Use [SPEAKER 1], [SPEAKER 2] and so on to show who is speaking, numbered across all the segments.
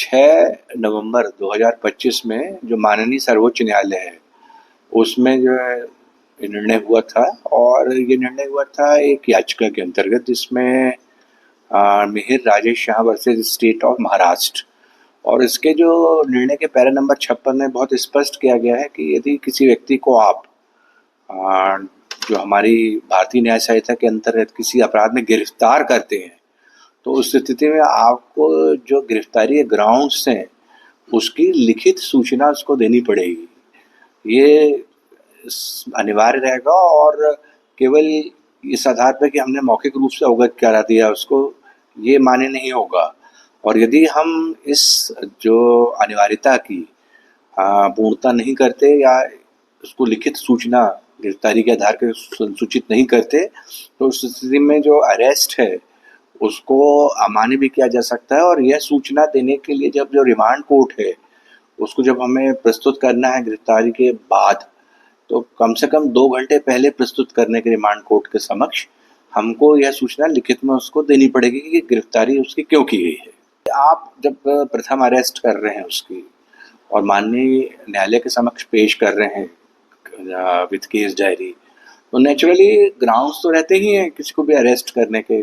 [SPEAKER 1] 6 नवंबर 2025 में जो माननीय सर्वोच्च न्यायालय है, उसमें जो है ये निर्णय हुआ था। और ये निर्णय हुआ था एक याचिका के अंतर्गत, जिसमें Mihir Rajesh Shah versus state of Maharashtra. और इसके जो निर्णय के पैरा नंबर 56 में बहुत स्पष्ट किया गया है कि यदि किसी व्यक्ति को आप आ, जो हमारी भारतीय न्याय संहिता के अंतर्गत किसी अपराध में गिरफ्तार करते हैं, तो उस स्थिति में आपको जो गिरफ्तारी के ग्राउंड्स हैं, उसकी लिखित सूचना उसको देनी पड़ेगी। ये अनिवार्य रहेगा, और केवल इस आधार पर कि हमने मौखिक रूप से अवगत करा दिया उसको, ये मान्य नहीं होगा। और यदि हम इस जो अनिवार्यता की पूर्णता नहीं करते या उसको लिखित सूचना गिरफ्तारी के आधार पर संसूचित नहीं करते, तो उस स्थिति में जो अरेस्ट है उसको अमान्य भी किया जा सकता है। और यह सूचना देने के लिए जब जो रिमांड कोर्ट है उसको जब हमें प्रस्तुत करना है गिरफ्तारी के बाद, तो कम से कम 2 घंटे पहले प्रस्तुत करने के रिमांड कोर्ट के समक्ष हमको यह सूचना लिखित में उसको देनी पड़ेगी कि गिरफ्तारी उसकी क्यों की गई है। आप जब प्रथम अरेस्ट कर रहे हैं उसकी और माननीय न्यायालय के समक्ष पेश कर रहे हैं विद केस डायरी, तो नेचुरली ग्राउंड्स तो रहते ही हैं किसी को भी अरेस्ट करने के।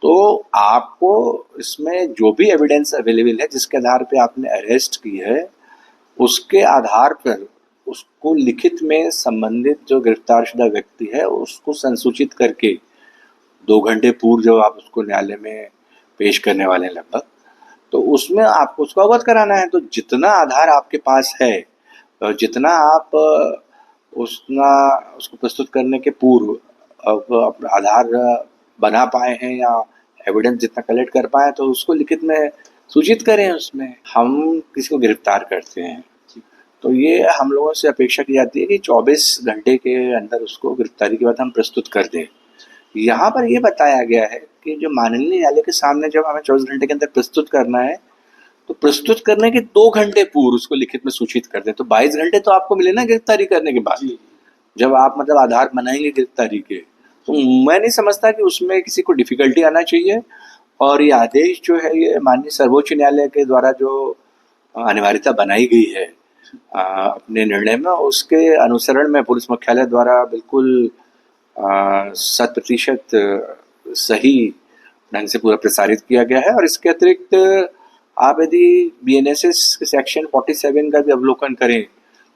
[SPEAKER 1] तो आपको इसमें जो भी एविडेंस अवेलेबल है जिसके आधार पे आपने अरेस्ट की है, उसके आधार पर उसको लिखित में संबंधित जो गिरफ्तारशुदा व्यक्ति है उसको संसूचित करके 2 घंटे पूर्व जब आप उसको न्यायालय में पेश करने वाले हैं लगभग, तो उसमें आपको उसको अवगत कराना है। तो जितना आधार आपके पास है, जितना आप उतना उसको प्रस्तुत करने के पूर्व अपना आधार बना पाए हैं या एविडेंस जितना कलेक्ट कर पाए, तो उसको लिखित में सूचित करें। उसमें हम किसी को गिरफ्तार करते हैं तो ये हम लोगों से अपेक्षा की जाती है कि 24 घंटे के अंदर उसको गिरफ्तारी के बाद हम प्रस्तुत कर दें। यहाँ पर ये बताया गया है कि जो माननीय न्यायालय के सामने जब हमें 24 घंटे के अंदर प्रस्तुत करना है, तो प्रस्तुत करने के 2 घंटे पूर्व उसको लिखित में सूचित कर दें। तो 22 घंटे तो आपको मिले ना गिरफ्तारी करने के बाद, जब आप मतलब आधार बनाएंगे गिरफ्तारी के। तो मैं नहीं समझता कि उसमें किसी को डिफिकल्टी आना चाहिए। और ये आदेश जो है ये माननीय सर्वोच्च न्यायालय के द्वारा जो अनिवार्यता बनाई गई है अपने निर्णय में, उसके अनुसरण में पुलिस मुख्यालय द्वारा बिल्कुल 100% सही ढंग से पूरा प्रसारित किया गया है। और इसके अतिरिक्त आप यदि BNSS के सेक्शन 47 का भी अवलोकन करें,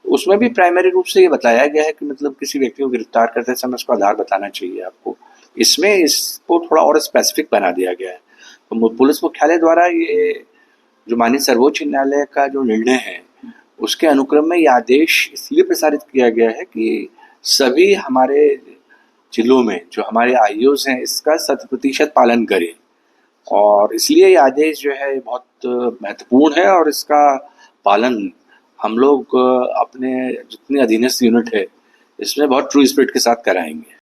[SPEAKER 1] उसमें भी प्राइमरी रूप से ये बताया गया है कि मतलब किसी व्यक्ति को गिरफ्तार करते समय उसको आधार बताना चाहिए आपको। इसमें इसको थोड़ा और स्पेसिफिक बना दिया गया है। तो पुलिस मुख्यालय द्वारा ये जो माननीय सर्वोच्च न्यायालय का जो निर्णय है, उसके अनुक्रम में ये आदेश इसलिए प्रसारित किया गया है कि सभी हमारे जिलों में जो हमारे IOs हैं इसका 100% पालन करें। और इसलिए ये आदेश जो है बहुत महत्वपूर्ण है, और इसका पालन हम लोग अपने जितने अधीनस्थ यूनिट है इसमें बहुत ट्रू स्पिरिट के साथ कराएंगे।